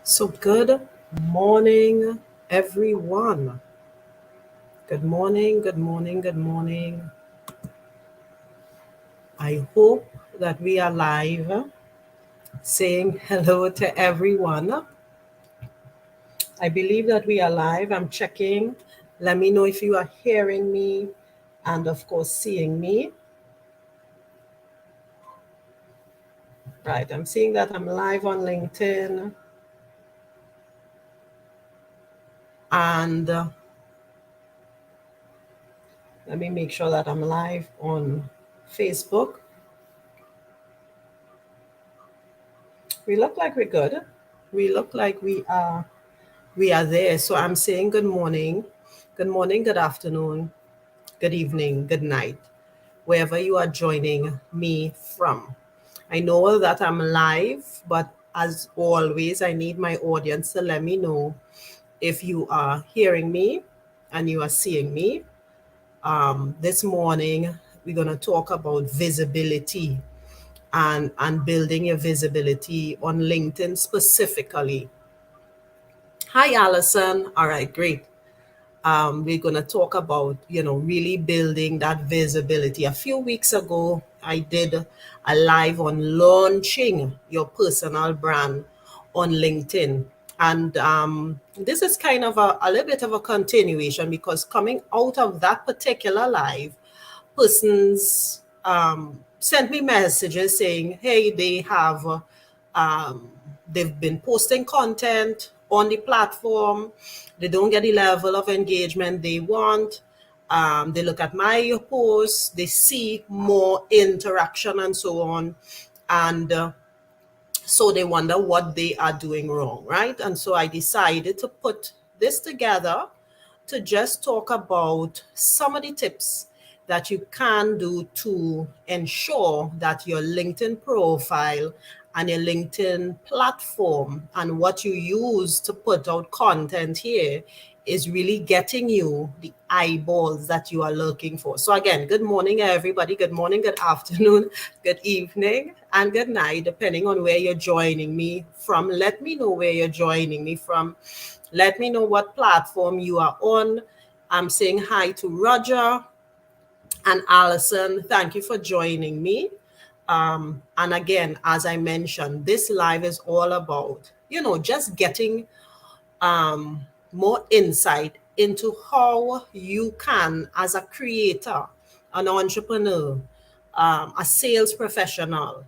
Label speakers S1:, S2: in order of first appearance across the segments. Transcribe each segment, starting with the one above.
S1: So, good morning, everyone. Good morning, good morning, good morning. I hope that we are live, saying hello to everyone. I believe that we are live. I'm checking. Let me know if you are hearing me and, of course, seeing me. Right, I'm seeing that I'm live on LinkedIn. And let me make sure that I'm live on Facebook. We look like we're good. We look like we are there. So I'm saying good morning, good afternoon, good evening, good night, wherever you are joining me from. I know that I'm live, but as always, I need my audience to let me know if you are hearing me and you are seeing me. This morning, we're going to talk about visibility and building your visibility on LinkedIn specifically. Hi, Allison. All right, great. We're going to talk about, really building that visibility. A few weeks ago, I did a live on launching your personal brand on LinkedIn. And this is kind of a little bit of a continuation because coming out of that particular live, persons sent me messages saying, hey, they've been posting content on the platform. They don't get the level of engagement they want. They look at my posts, they see more interaction and so on. And so they wonder what they are doing wrong, right? And so I decided to put this together to just talk about some of the tips that you can do to ensure that your LinkedIn profile and your LinkedIn platform and what you use to put out content here is really getting you the eyeballs that you are looking for. So again, good morning, everybody. Good morning, good afternoon, good evening, and good night, depending on where you're joining me from. Let me know where you're joining me from. Let me know what platform you are on. I'm saying hi to Roger and Allison. Thank you for joining me. And again, as I mentioned, this live is all about, just getting more insight into how you can, as a creator, an entrepreneur, a sales professional,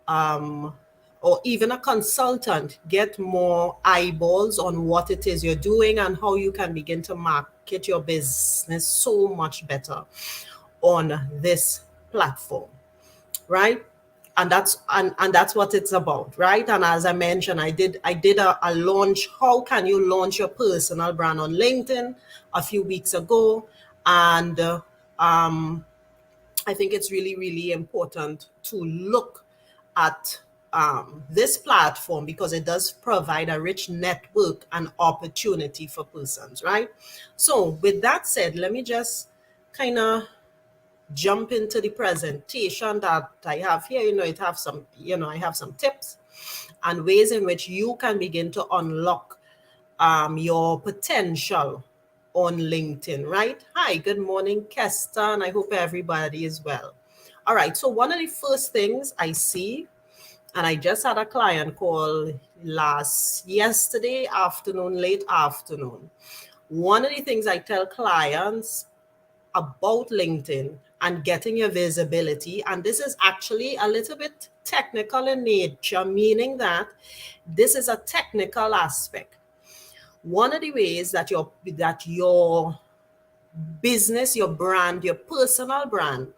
S1: um, or even a consultant, get more eyeballs on what it is you're doing and how you can begin to market your business so much better on this platform, right? And that's what it's about, right? And as I mentioned, I did a launch. How can you launch your personal brand on LinkedIn a few weeks ago? And I think it's really, really important to look at this platform because it does provide a rich network and opportunity for persons, right? So, with that said, let me just kind of jump into the presentation that I have here. I have some tips and ways in which you can begin to unlock your potential on LinkedIn, right? Hi, good morning, Keston. I hope everybody is well. All right, so one of the first things I see, and I just had a client call yesterday afternoon, late afternoon. One of the things I tell clients about LinkedIn and getting your visibility. And this is actually a little bit technical in nature, meaning that this is a technical aspect. One of the ways that your business, your brand, your personal brand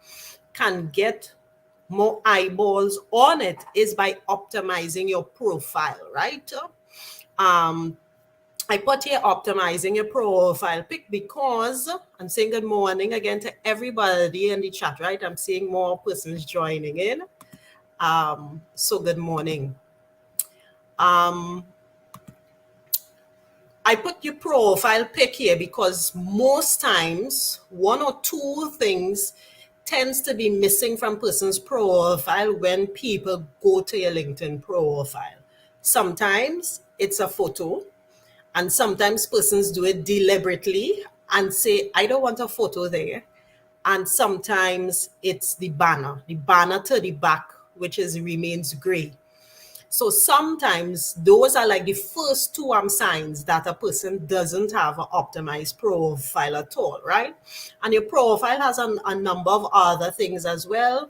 S1: can get more eyeballs on it is by optimizing your profile, right? Um, I put here optimizing your profile pic because I'm saying good morning again to everybody in the chat, right? I'm seeing more persons joining in. So good morning. I put your profile pic here because most times one or two things tends to be missing from person's profile when people go to your LinkedIn profile. Sometimes it's a photo, and sometimes persons do it deliberately and say, I don't want a photo there. And sometimes it's the banner to the back, which is remains gray. So sometimes those are like the first two signs that a person doesn't have an optimized profile at all, right? And your profile has a number of other things as well,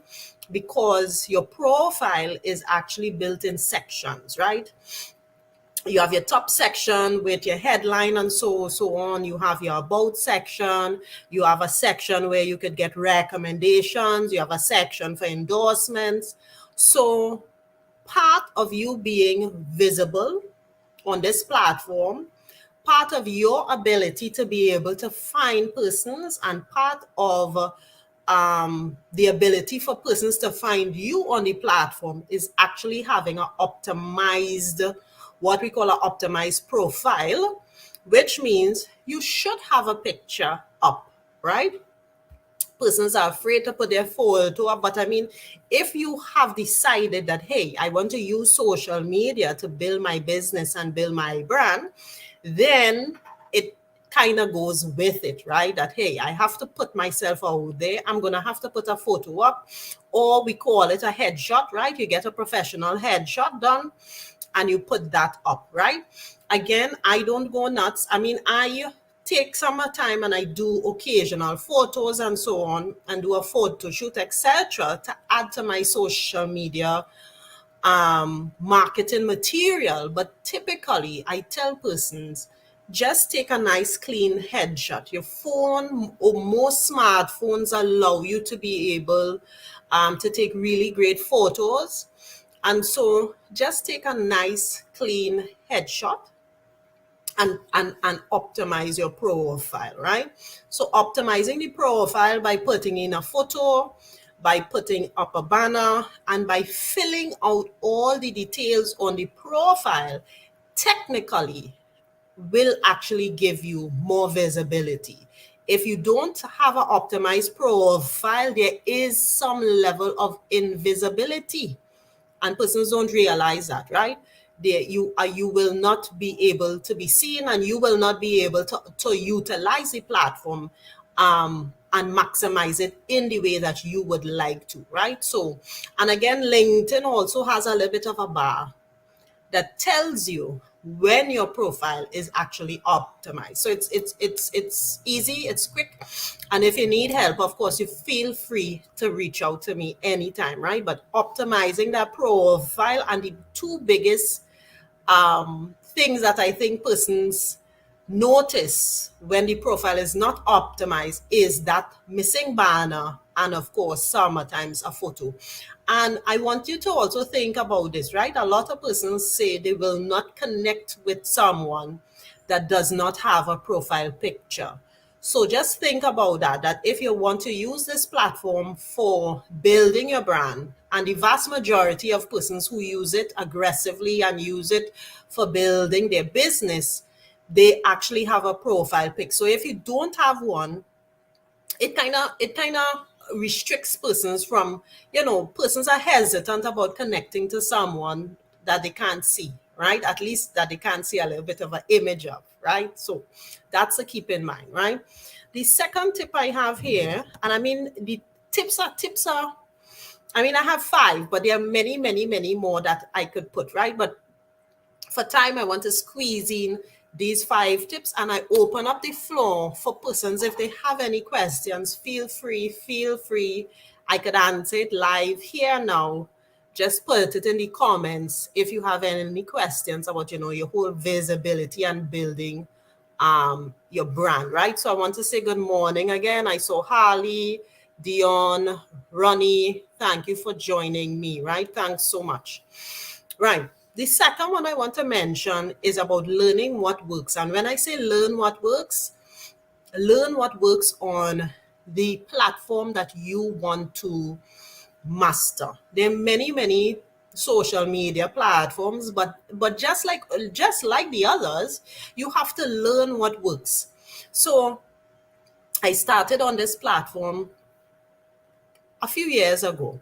S1: because your profile is actually built in sections, right? You have your top section with your headline and so on. You have your about section. You have a section where you could get recommendations. You have a section for endorsements. So part of you being visible on this platform, part of your ability to be able to find persons, and part of the ability for persons to find you on the platform is actually having an optimized, what we call an optimized profile, which means you should have a picture up, right? Persons are afraid to put their photo up, but I mean, if you have decided that, hey, I want to use social media to build my business and build my brand, then it kind of goes with it, right? That, hey, I have to put myself out there. I'm going to have to put a photo up, or we call it a headshot, right? You get a professional headshot done and you put that up, right? Again, I don't go nuts. I mean, I take some time and I do occasional photos and so on, and do a photo shoot, etc., to add to my social media marketing material. But typically, I tell persons, just take a nice clean headshot. Your phone, or most smartphones, allow you to be able to take really great photos. And so just take a nice clean headshot and optimize your profile, right? So optimizing the profile by putting in a photo, by putting up a banner, and by filling out all the details on the profile, technically will actually give you more visibility. If you don't have an optimized profile, there is some level of invisibility, and persons don't realize that, right? You will not be able to be seen, and you will not be able to utilize the platform and maximize it in the way that you would like to, right? So, and again, LinkedIn also has a little bit of a bar that tells you when your profile is actually optimized. So it's easy, it's quick, and if you need help, of course, you feel free to reach out to me anytime, right? But optimizing that profile, and the two biggest things that I think persons notice when the profile is not optimized is that missing banner, and of course sometimes a photo. And I want you to also think about this, right? A lot of persons say they will not connect with someone that does not have a profile picture. So just think about that if you want to use this platform for building your brand, and the vast majority of persons who use it aggressively and use it for building their business, they actually have a profile pic. So if you don't have one, it kind of restricts persons from, persons are hesitant about connecting to someone that they can't see, right? At least that they can't see a little bit of an image of, right? So that's to keep in mind, right? The second tip I have here, and I mean, the tips are I mean, I have five, but there are many, many, many more that I could put, right? But for time, I want to squeeze in these five tips, and I open up the floor for persons. If they have any questions, feel free. I could answer it live here now. Just put it in the comments if you have any questions about, your whole visibility and building your brand, right? So I want to say good morning again. I saw Harley, Dion, Ronnie. Thank you for joining me, right? Thanks so much. Right. The second one I want to mention is about learning what works. And when I say learn what works on the platform that you want to master. There are many, many social media platforms, but just like the others, you have to learn what works. So I started on this platform a few years ago,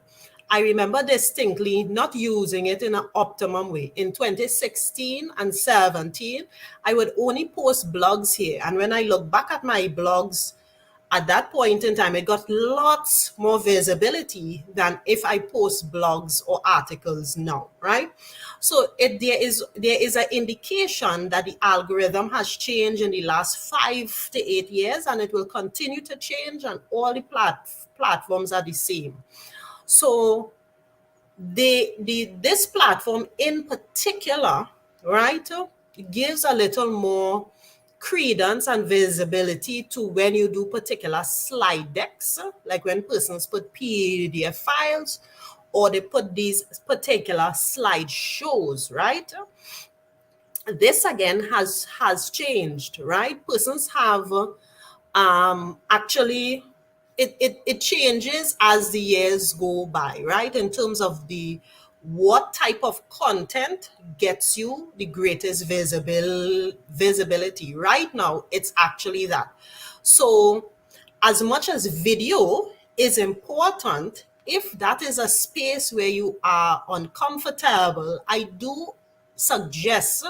S1: I remember distinctly not using it in an optimum way. In 2016 and 17, I would only post blogs here. And when I look back at my blogs, at that point in time, it got lots more visibility than if I post blogs or articles now, right? So there is an indication that the algorithm has changed in the last 5 to 8 years, and it will continue to change, and all the platforms are the same. So this platform in particular, right, gives a little more credence and visibility to when you do particular slide decks, like when persons put PDF files or they put these particular slide shows, right? This again has changed, right? Persons have actually it changes as the years go by, right? In terms of the what type of content gets you the greatest visibility. Right now, it's actually that. So as much as video is important, if that is a space where you are uncomfortable, I do suggest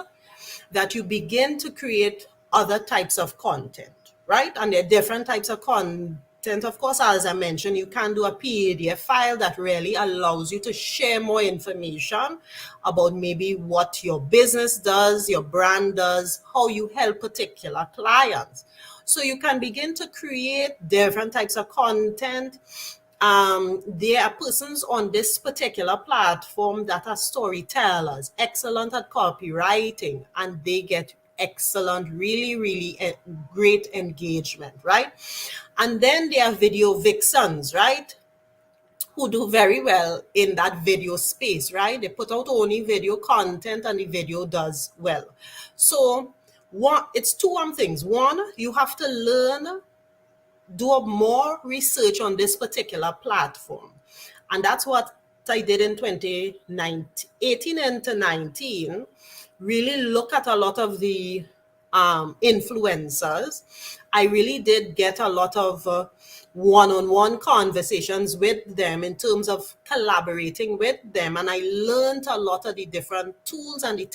S1: that you begin to create other types of content, right? And there are different types of content. Of course, as I mentioned, you can do a PDF file that really allows you to share more information about maybe what your business does, your brand does, how you help particular clients. So you can begin to create different types of content. There are persons on this particular platform that are storytellers, excellent at copywriting, and they get excellent, really great engagement, right? And then there are video vixens, right, who do very well in that video space, right? They put out only video content and the video does well. So it's two things. One, you have to learn, do more research on this particular platform. And that's what I did in 2018 into 19. Really look at a lot of the influencers. I really did get a lot of one-on-one conversations with them in terms of collaborating with them. And I learned a lot of the different tools and the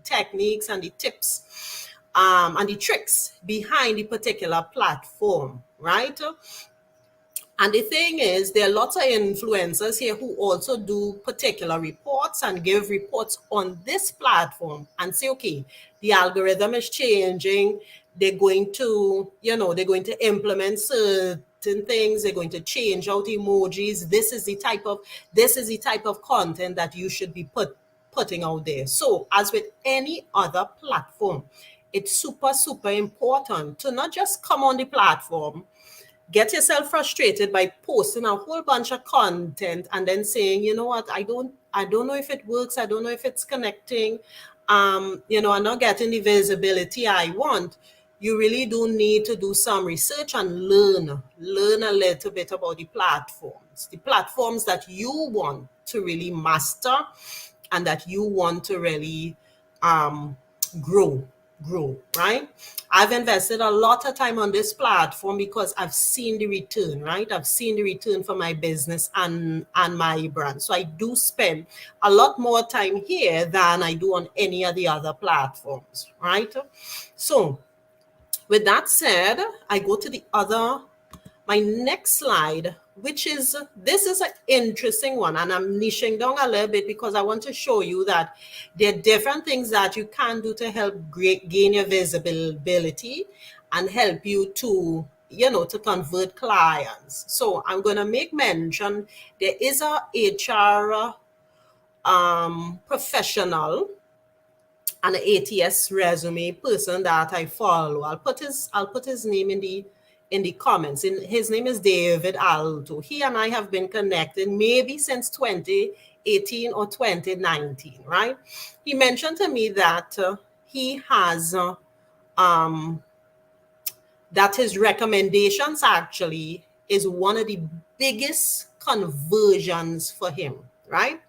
S1: techniques and the tips and the tricks behind the particular platform, right? And the thing is, there are lots of influencers here who also do particular reports and give reports on this platform and say, okay, the algorithm is changing. They're going to, they're going to implement certain things. They're going to change out emojis. This is the type of content that you should be putting out there. So as with any other platform, it's super important to not just come on the platform, get yourself frustrated by posting a whole bunch of content and then saying, you know what, I don't know if it works, I don't know if it's connecting, I'm not getting the visibility I want. You really do need to do some research and learn a little bit about the platforms that you want to really master and that you want to really grow, right? I've invested a lot of time on this platform because I've seen the return, right? I've seen the return for my business and my brand. So I do spend a lot more time here than I do on any of the other platforms, right? So with that said, I go to my next slide, this is an interesting one, and I'm niching down a little bit because I want to show you that there are different things that you can do to help gain your visibility and help you to, to convert clients. So I'm going to make mention, there is a HR professional and an ATS resume person that I follow. I'll put his name in the comments. His name is David Alto. He and I have been connected maybe since 2018 or 2019, right? He mentioned to me that he has that his recommendations actually is one of the biggest conversions for him, right?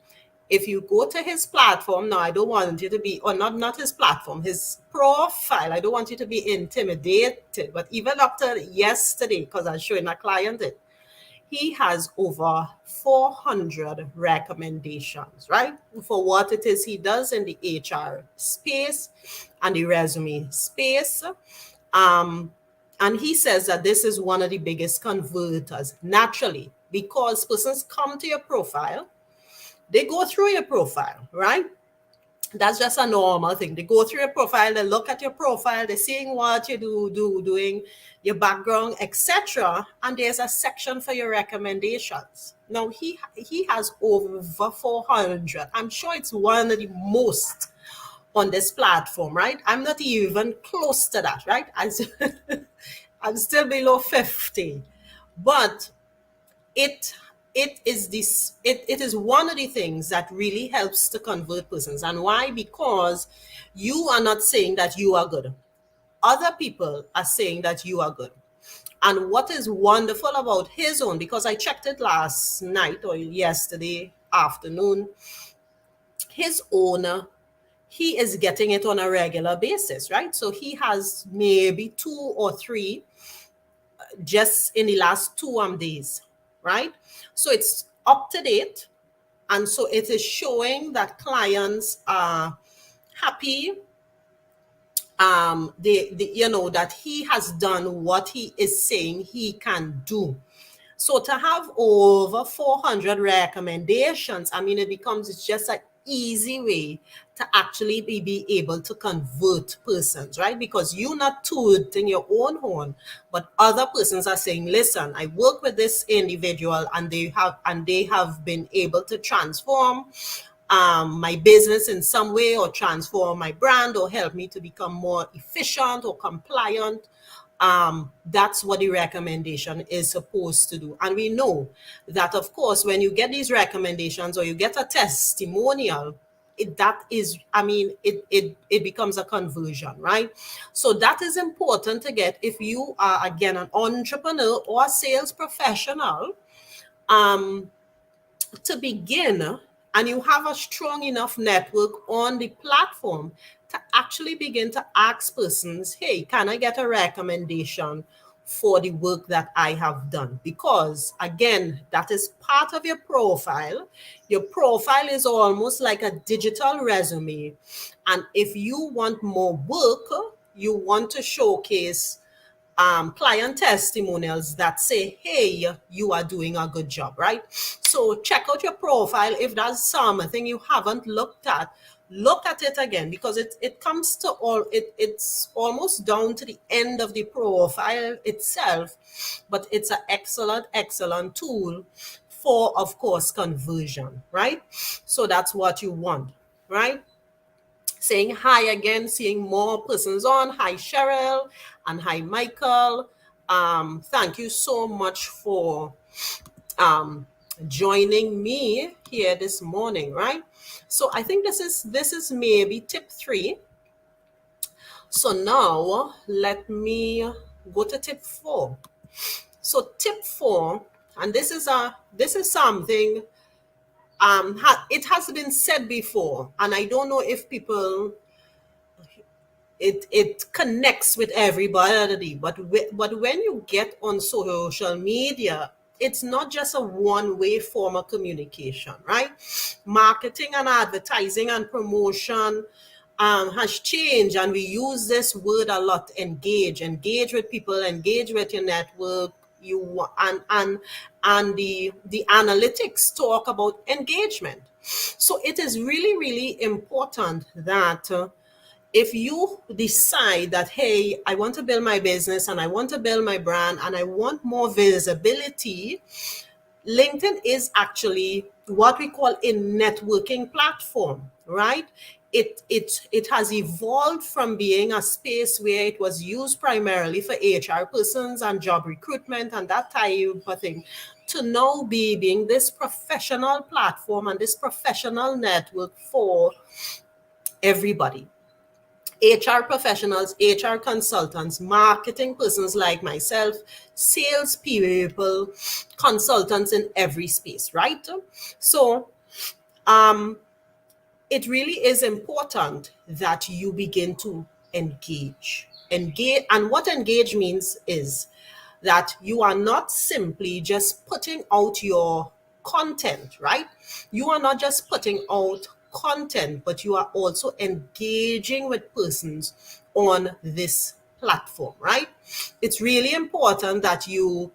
S1: If you go to his platform, now I don't want you to be, or not his platform, his profile, I don't want you to be intimidated, but even up to yesterday, because I was showing a client it, he has over 400 recommendations, right? For what it is he does in the HR space and the resume space. Um, and he says that this is one of the biggest converters naturally because persons come to your profile, they go through your profile, right? That's just a normal thing. They go through your profile, they look at your profile, they're seeing what you doing, your background, etc. And there's a section for your recommendations. Now he has over 400. I'm sure it's one of the most on this platform, right? I'm not even close to that, right? I'm still below 50, but it it is one of the things that really helps to convert persons. And why? Because you are not saying that you are good, other people are saying that you are good. And what is wonderful about his own, because I checked it last night or yesterday afternoon, his owner, he is getting it on a regular basis, right? So he has maybe 2 or 3 just in the last 2 days, right? So it's up to date. And so it is showing that clients are happy. That he has done what he is saying he can do. So to have over 400 recommendations, I mean, it becomes it's just an easy way to actually be able to convert persons, right? Because you're not tooting your own horn, but other persons are saying, listen, I work with this individual and they have been able to transform my business in some way, or transform my brand, or help me to become more efficient or compliant. That's what the recommendation is supposed to do. And we know that, of course, when you get these recommendations or you get a testimonial, it becomes a conversion, right? So that is important to get if you are, again, an entrepreneur or a sales professional. To begin, and you have a strong enough network on the platform to actually begin to ask persons, hey, can I get a recommendation for the work that I have done? Because again, that is part of your profile. Your profile is almost like a digital resume. And if you want more work, you want to showcase client testimonials that say, hey, you are doing a good job, right? So check out your profile. If that's something you haven't looked at, look at it again, because it comes to it's almost down to the end of the profile itself, but it's an excellent tool for, of course, conversion, right? So that's what you want, right? Saying hi again, seeing more persons on. Hi, Cheryl, and hi, Michael. Thank you so much for joining me here this morning, right? So I think this is maybe tip 3. So now let me go to tip 4. So tip 4, and this is something it has been said before, and I don't know if people it connects with everybody, but when you get on social media, it's not just a one-way form of communication, right? Marketing and advertising and promotion has changed, and we use this word a lot: engage with people, engage with your network. And the analytics talk about engagement. So it is really important that if you decide that, hey, I want to build my business and I want to build my brand and I want more visibility, LinkedIn is actually what we call a networking platform, right? It has evolved from being a space where it was used primarily for HR persons and job recruitment and that type of thing, to now being this professional platform and this professional network for everybody. HR professionals, HR consultants, marketing persons like myself, sales people, consultants in every space, right? So it really is important that you begin to engage. And what engage means is that you are not simply just putting out your content, right? You are not just putting out content, but you are also engaging with persons on this platform, right? It's really important that you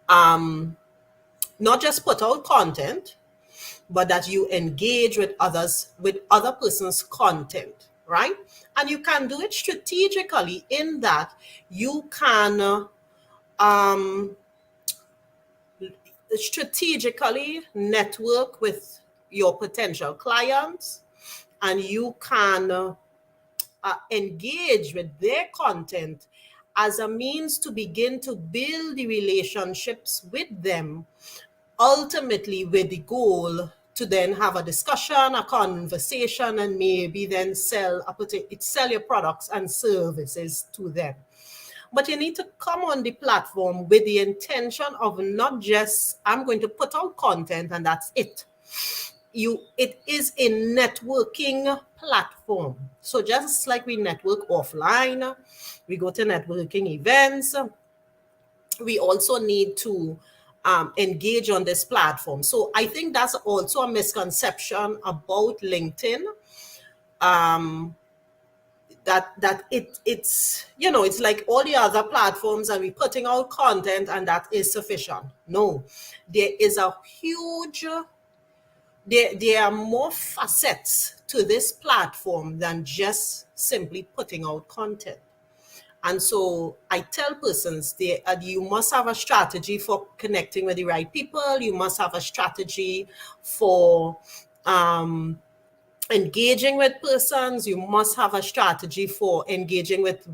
S1: not just put out content, but that you engage with others, with other person's content, right? And you can do it strategically in that you can um, strategically network with your potential clients, and you can engage with their content as a means to begin to build the relationships with them, ultimately with the goal to then have a discussion, a conversation, and maybe then sell your products and services to them. But you need to come on the platform with the intention of not just, I'm going to put out content and that's it. It is a networking platform. So just like we network offline, we go to networking events, we also need to engage on this platform. So I think that's also a misconception about LinkedIn. Um, it's it's like all the other platforms, and we putting out content and that is sufficient. No, there is a huge there are more facets to this platform than just simply putting out content. And so I tell persons you must have a strategy for connecting with the right people. You must have a strategy for engaging with persons. You must have a strategy for engaging with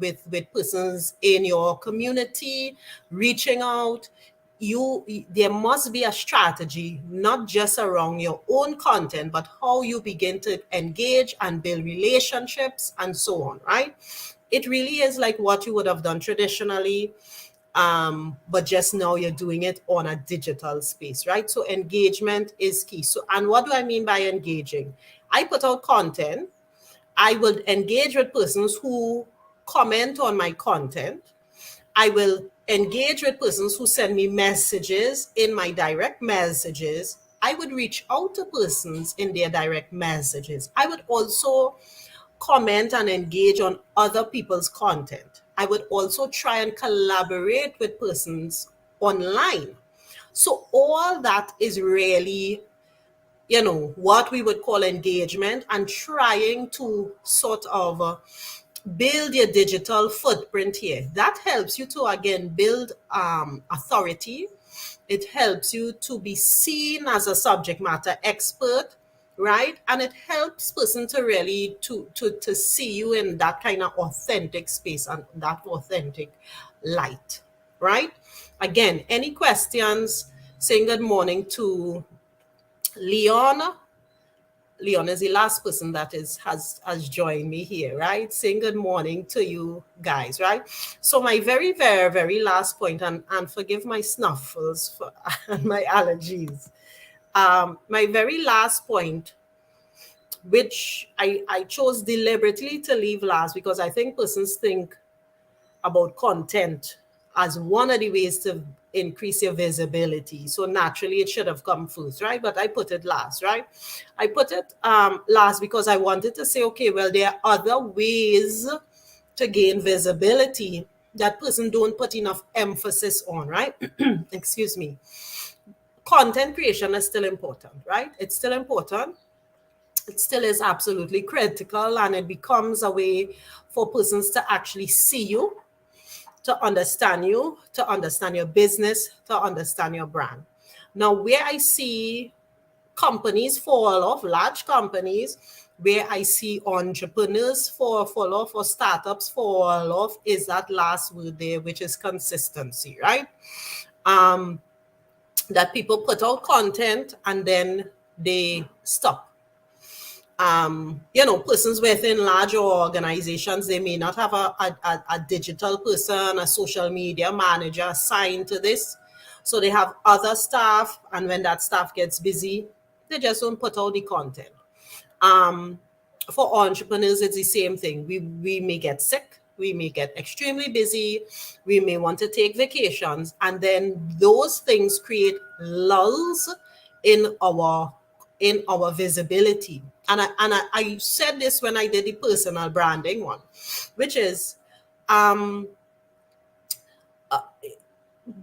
S1: persons in your community, reaching out. There must be a strategy, not just around your own content, but how you begin to engage and build relationships and so on, right? It really is like what you would have done traditionally, but just now you're doing it on a digital space, right? So engagement is key. So, and what do I mean by engaging? I put out content. I will engage with persons who comment on my content. I will engage with persons who send me messages in my direct messages. I would reach out to persons in their direct messages. I would also comment and engage on other people's content. I would also try and collaborate with persons online. So all that is really, what we would call engagement, and trying to sort of build your digital footprint here. That helps you to, again, build authority. It helps you to be seen as a subject matter expert, right? And it helps person to really to see you in that kind of authentic space and that authentic light, right? Again, any questions? Saying good morning to Leon. Leon is the last person that has joined me here, right? Saying good morning to you guys, right? So my very, very, very last point, and forgive my snuffles and my allergies. My very last point, which I chose deliberately to leave last, because I think persons think about content as one of the ways to increase your visibility. So naturally it should have come first, right? But I put it last, right? I put it last because I wanted to say, okay, well, there are other ways to gain visibility that person don't put enough emphasis on, right? Excuse me. Content creation is still important, right? It's still important. It still is absolutely critical, and it becomes a way for persons to actually see you, to understand you, to understand your business, to understand your brand. Now, where I see companies fall off, large companies, where I see entrepreneurs fall off, or startups fall off, is that last word there, which is consistency, right? That people put out content and then they stop. Persons within larger organizations, they may not have a digital person, a social media manager assigned to this. So they have other staff, and when that staff gets busy, they just don't put out the content. For entrepreneurs, it's the same thing. We may get sick. we may get extremely busy, we may want to take vacations, and then those things create lulls in our visibility. And I said this when I did the personal branding one, which is um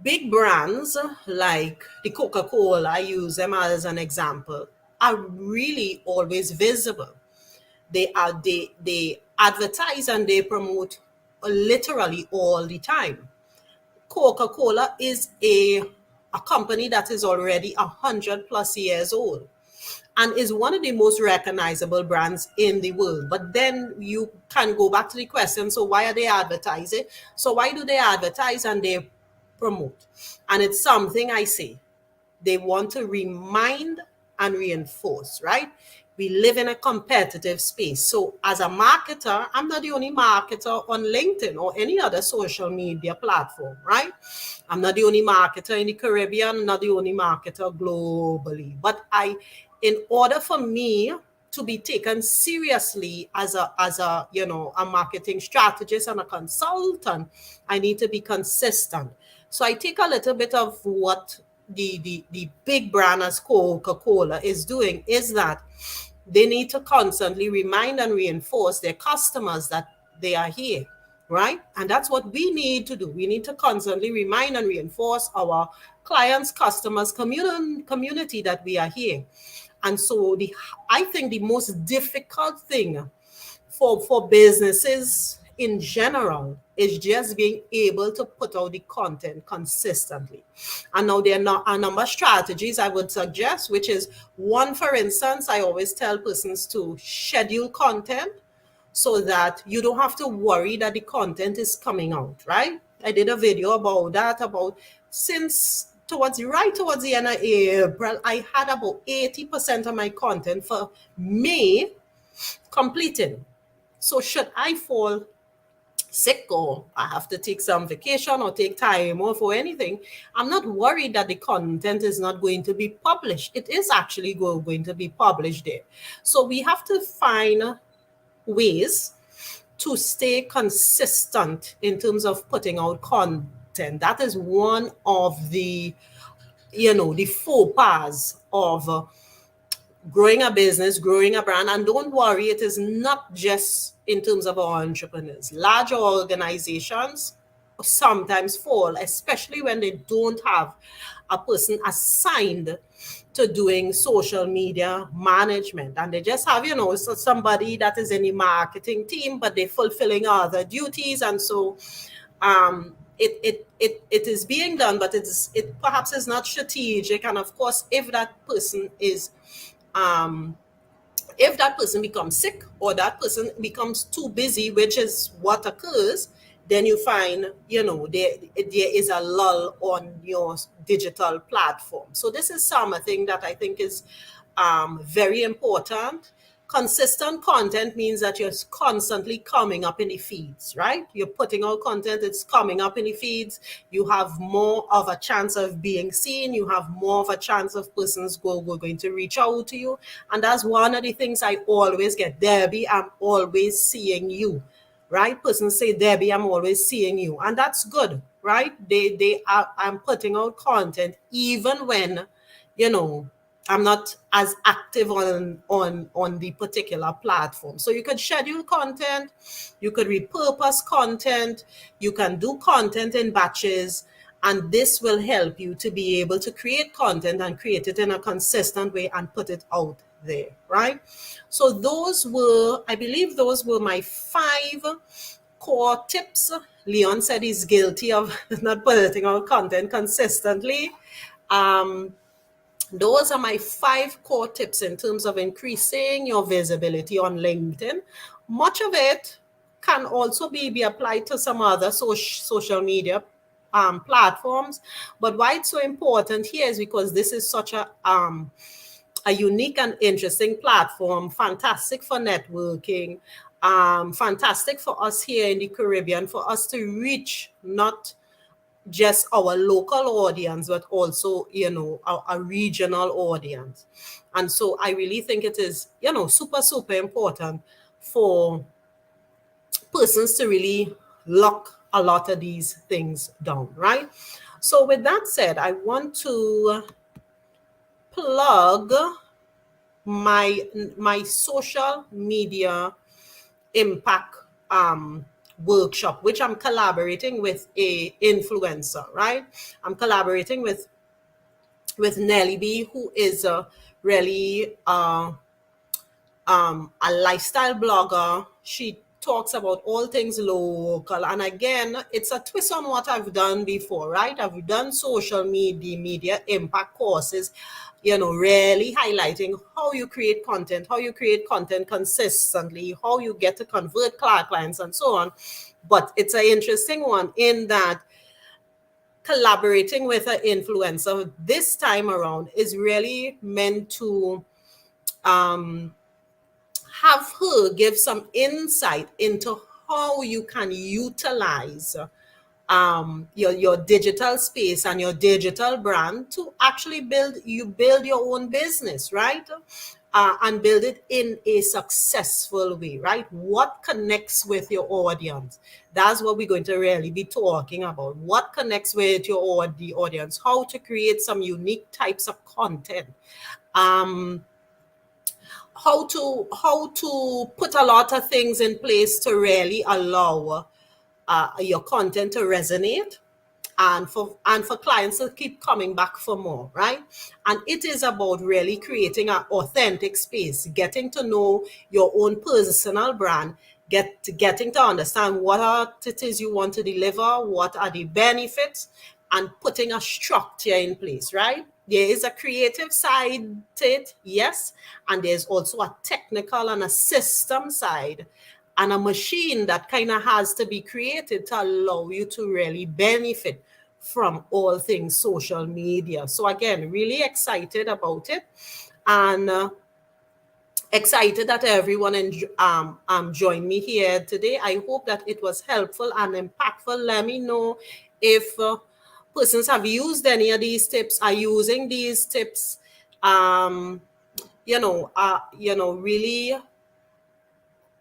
S1: big brands like the Coca-Cola, I use them as an example, are really always visible. They advertise and they promote literally all the time. Coca-Cola is a company that is already 100+ years old and is one of the most recognizable brands in the world. But then you can go back to the question, so why are they advertising? So why do they advertise and they promote? And it's something I say, they want to remind and reinforce, right? We live in a competitive space. So as a marketer, I'm not the only marketer on LinkedIn or any other social media platform, right? I'm not the only marketer in the Caribbean, not the only marketer globally. But in order for me to be taken seriously as a a marketing strategist and a consultant, I need to be consistent. So I take a little bit of what the big brand as Coca-Cola is doing, is that they need to constantly remind and reinforce their customers that they are here, right? And that's what we need to do. We need to constantly remind and reinforce our clients, customers, community that we are here. And so I think the most difficult thing for businesses in general is just being able to put out the content consistently. And now there are a number of strategies I would suggest, which is one, for instance, I always tell persons to schedule content so that you don't have to worry that the content is coming out, right? I did a video about that, about since towards the end of April, I had about 80% of my content for May completed. So should I fall sick or I have to take some vacation or take time off or anything, I'm not worried that the content is not going to be published. It is actually going to be published there. So we have to find ways to stay consistent in terms of putting out content. That is one of the the faux pas of growing a business, growing a brand. And don't worry, it is not just in terms of our entrepreneurs. Larger organizations sometimes fall, especially when they don't have a person assigned to doing social media management. And they just have, somebody that is in the marketing team, but they're fulfilling other duties. And so it is being done, but it perhaps is not strategic. And of course, if that person becomes sick or that person becomes too busy, which is what occurs, then you find, there is a lull on your digital platform. So this is something that I think is very important. Consistent content means that you're constantly coming up in the feeds, right? You're putting out content, it's coming up in the feeds. You have more of a chance of being seen. You have more of a chance of persons going to reach out to you. And that's one of the things I always get. Debbie, I'm always seeing you, right? Persons say, Debbie, I'm always seeing you. And that's good, right? I'm putting out content even when, I'm not as active on the particular platform. So you could schedule content, you could repurpose content, you can do content in batches, and this will help you to be able to create content and create it in a consistent way and put it out there, right? So I believe those were my 5 core tips. Leon said he's guilty of not putting out content consistently. Those are my 5 core tips in terms of increasing your visibility on LinkedIn. Much of it can also be applied to some other social media platforms. But why it's so important here is because this is such a unique and interesting platform, fantastic for networking, fantastic for us here in the Caribbean, for us to reach not just our local audience, but also, a regional audience. And so I really think it is, super, super important for persons to really lock a lot of these things down, right? So with that said, I want to plug my social media impact workshop, which I'm collaborating with a influencer, right? I'm collaborating with Nelly B, who is really a lifestyle blogger. She talks about all things local. And again, it's a twist on what I've done before, right? I've done social media impact courses, really highlighting how you create content consistently, how you get to convert clients and so on. But it's an interesting one in that collaborating with an influencer this time around is really meant to have her give some insight into how you can utilize your digital space and your digital brand to actually build your own business, right? And build it in a successful way, right? What connects with your audience? That's what we're going to really be talking about. What connects with the audience? How to create some unique types of content. How to put a lot of things in place to really allow your content to resonate and for clients to keep coming back for more, right? And it is about really creating an authentic space, getting to know your own personal brand, getting to understand what it is you want to deliver, what are the benefits, and putting a structure in place, right? There is a creative side to it, yes, and there's also a technical and a system side and a machine that kind of has to be created to allow you to really benefit from all things social media. So again, really excited about it, and excited that everyone joined me here today. I hope that it was helpful and impactful. Let me know if persons have used any of these tips, are using these tips, really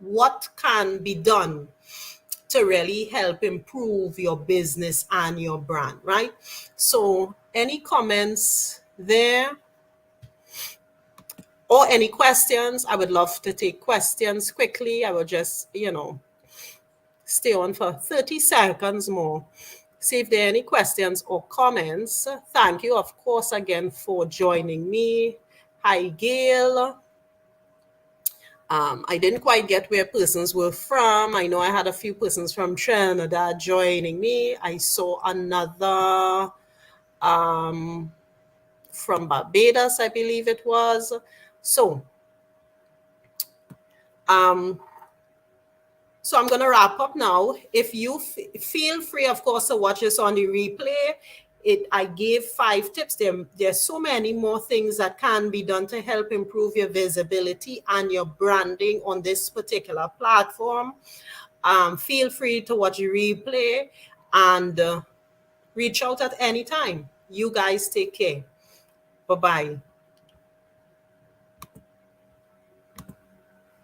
S1: what can be done to really help improve your business and your brand, right? So any comments there or any questions? I would love to take questions quickly. I will just, stay on for 30 seconds more. See if there are any questions or comments. Thank you, of course, again for joining me. Hi, Gail. I didn't quite get where persons were from. I know I had a few persons from Trinidad joining me. I saw another from Barbados, I believe it was. So, so I'm going to wrap up now. If you feel free, of course, to watch this on the replay. I gave 5 tips. There's so many more things that can be done to help improve your visibility and your branding on this particular platform. Feel free to watch the replay and reach out at any time. You guys take care. Bye-bye.